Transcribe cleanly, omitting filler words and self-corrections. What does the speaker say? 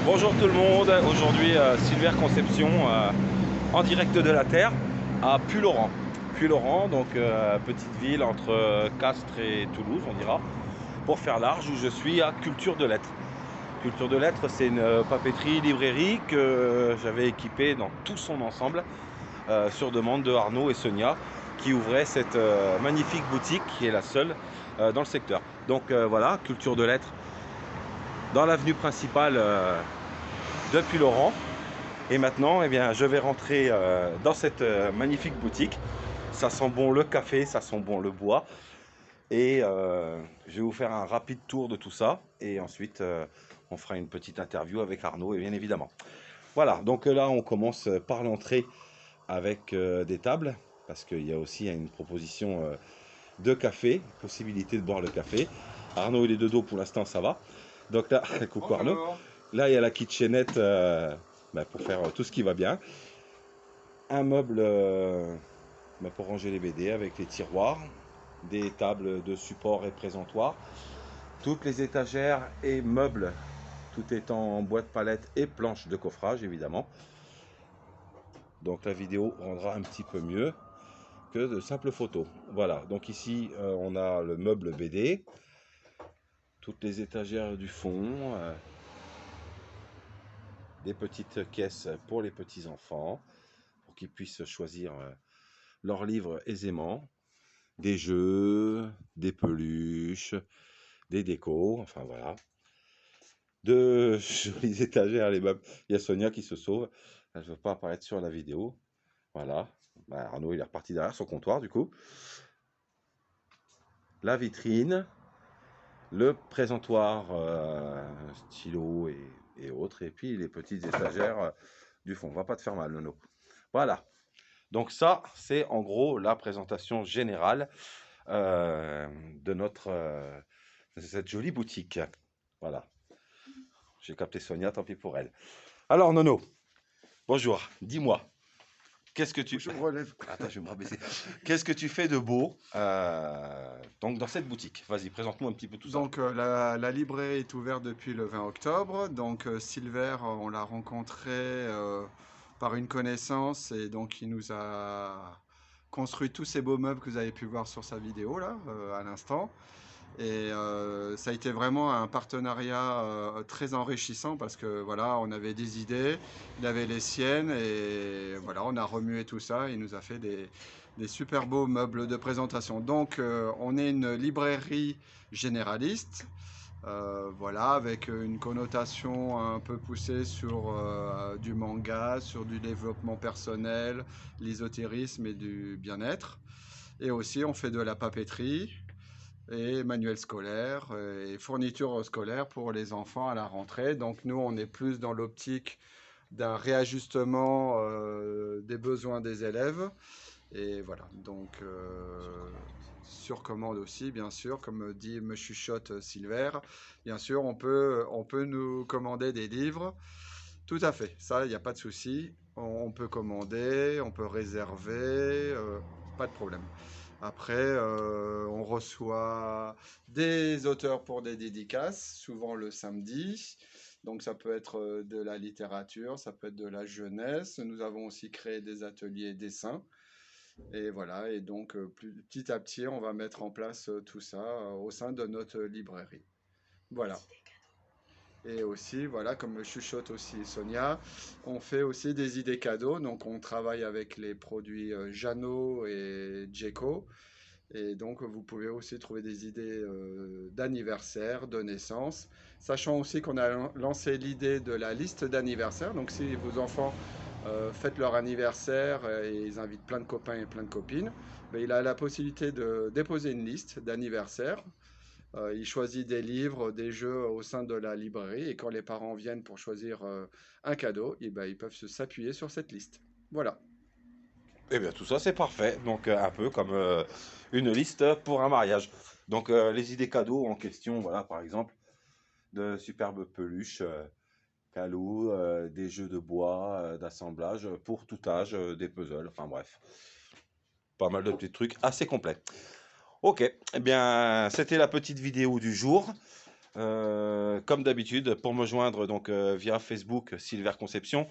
Bonjour tout le monde, aujourd'hui Silver Conception en direct de la Terre à Puylaurens. Puylaurens, donc petite ville entre Castres et Toulouse, on dira, pour faire large, où je suis à Culture de Lettres. Culture de Lettres, c'est une papeterie, librairie que j'avais équipée dans tout son ensemble sur demande de Arnaud et Sonia qui ouvraient cette magnifique boutique qui est la seule dans le secteur. Donc voilà, Culture de Lettres dans l'avenue principale depuis Laurent. Et maintenant, eh bien, je vais rentrer dans cette magnifique boutique. Ça sent bon le café, ça sent bon le bois. Et je vais vous faire un rapide tour de tout ça. Et ensuite, on fera une petite interview avec Arnaud, et bien évidemment. Voilà, donc là, on commence par l'entrée avec des tables. Parce qu'il y a aussi une proposition de café, possibilité de boire le café. Arnaud, il est de dos pour l'instant, ça va. Donc là, coucou Arnaud. Bonjour. Là, il y a la kitchenette pour faire tout ce qui va bien. Un meuble pour ranger les BD avec les tiroirs, des tables de support et présentoir, toutes les étagères et meubles, tout étant en bois de palette et planches de coffrage évidemment. Donc la vidéo rendra un petit peu mieux que de simples photos. Voilà, donc ici on a le meuble BD, toutes les étagères du fond, des petites caisses pour les petits enfants, pour qu'ils puissent choisir leurs livres aisément. Des jeux, des peluches, des décos, enfin voilà. De jolies étagères, les meubles. Il y a Sonia qui se sauve. Elle ne veut pas apparaître sur la vidéo. Voilà. Arnaud, il est reparti derrière son comptoir, du coup. La vitrine, le présentoir, stylo et autres. Et puis les petites étagères du fond. On va pas te faire mal, Nono. Voilà. Donc ça, c'est en gros la présentation générale de cette jolie boutique. Voilà. J'ai capté Sonia, tant pis pour elle. Alors Nono, bonjour. Dis-moi, qu'est-ce que tu... Je me relève. Attends, je vais me rabaisser. Qu'est-ce que tu fais de beau donc dans cette boutique? Vas-y, présente-nous un petit peu tout ça. Donc la librairie est ouverte depuis le 20 octobre. Donc Silver, on l'a rencontré par une connaissance et donc il nous a construit tous ces beaux meubles que vous avez pu voir sur sa vidéo là à l'instant. Et ça a été vraiment un partenariat très enrichissant parce que voilà, on avait des idées, il avait les siennes et voilà, on a remué tout ça. Il nous a fait des super beaux meubles de présentation. Donc, on est une librairie généraliste, voilà, avec une connotation un peu poussée sur du manga, sur du développement personnel, l'ésotérisme et du bien-être. Et aussi, on fait de la papeterie et manuels scolaires et fournitures scolaires pour les enfants à la rentrée. Donc nous, on est plus dans l'optique d'un réajustement des besoins des élèves. Et voilà, donc sur commande aussi, bien sûr, comme dit me chuchote Silver, bien sûr, on peut nous commander des livres. Tout à fait, ça, il n'y a pas de souci. On peut commander, on peut réserver, pas de problème. Après, on reçoit des auteurs pour des dédicaces, souvent le samedi. Donc ça peut être de la littérature, ça peut être de la jeunesse. Nous avons aussi créé des ateliers dessins. Et voilà, et donc petit à petit, on va mettre en place tout ça au sein de notre librairie. Voilà. Et aussi, voilà, comme chuchote aussi Sonia, on fait aussi des idées cadeaux. Donc, on travaille avec les produits Jeannot et Djeco. Et donc, vous pouvez aussi trouver des idées d'anniversaire, de naissance. Sachant aussi qu'on a lancé l'idée de la liste d'anniversaire. Donc, si vos enfants fêtent leur anniversaire et ils invitent plein de copains et plein de copines, ben, il a la possibilité de déposer une liste d'anniversaire. Il choisit des livres, des jeux au sein de la librairie et quand les parents viennent pour choisir un cadeau, et ben, ils peuvent s'appuyer sur cette liste. Voilà. Eh bien, tout ça, c'est parfait. Donc, un peu comme une liste pour un mariage. Donc, les idées cadeaux en question, voilà, par exemple, de superbes peluches, calous, des jeux de bois, d'assemblage pour tout âge, des puzzles, enfin bref. Pas mal de petits trucs assez complets. Ok, eh bien, c'était la petite vidéo du jour. Comme d'habitude, pour me joindre donc via Facebook Silver Conception.